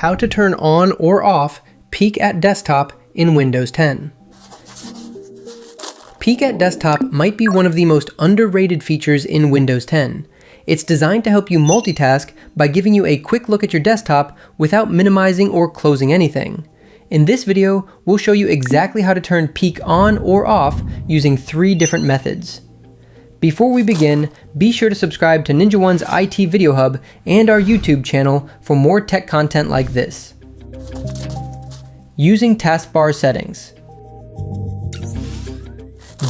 how to turn on or off Peek at Desktop in Windows 10. Peek at Desktop might be one of the most underrated features in Windows 10. It's designed to help you multitask by giving you a quick look at your desktop without minimizing or closing anything. In this video, we'll show you exactly how to turn Peek on or off using 3 different methods. Before we begin, be sure to subscribe to Ninja One's IT Video Hub and our YouTube channel for more tech content like this. Using Taskbar settings.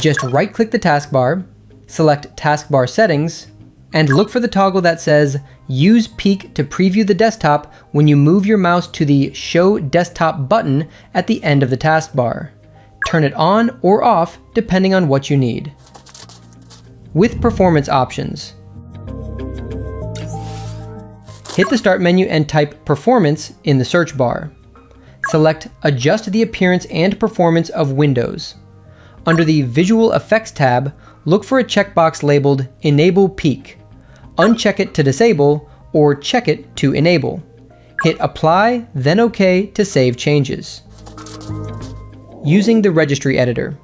Just right-click the taskbar, select Taskbar Settings, and look for the toggle that says Use Peek to preview the desktop when you move your mouse to the Show Desktop button at the end of the taskbar. Turn it on or off depending on what you need. With performance options, hit the Start menu and type Performance in the search bar. Select Adjust the appearance and performance of Windows. Under the Visual Effects tab, look for a checkbox labeled Enable Peek. Uncheck it to disable, or check it to enable. Hit Apply, then OK to save changes. Using the Registry Editor.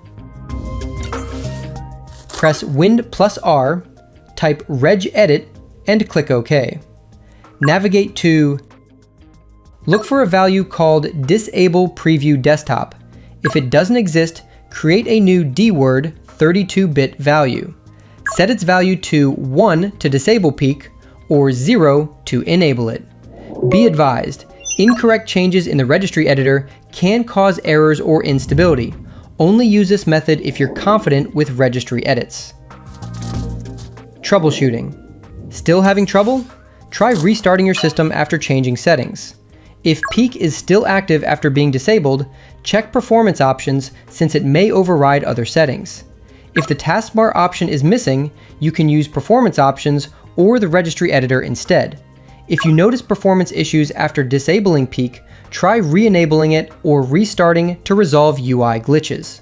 Press Win+R, type Regedit, and click OK. Navigate to look for a value called Disable Preview Desktop. If it doesn't exist, create a new DWORD 32-bit value. Set its value to 1 to disable Peek, or 0 to enable it. Be advised, incorrect changes in the Registry Editor can cause errors or instability. Only use this method if you're confident with registry edits. Troubleshooting. Still having trouble? Try restarting your system after changing settings. If Peek is still active after being disabled, check performance options since it may override other settings. If the taskbar option is missing, you can use performance options or the registry editor instead. If you notice performance issues after disabling Peek, try re-enabling it or restarting to resolve UI glitches.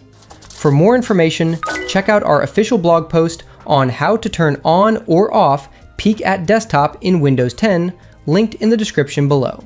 For more information, check out our official blog post on how to turn on or off Peek at Desktop in Windows 10, linked in the description below.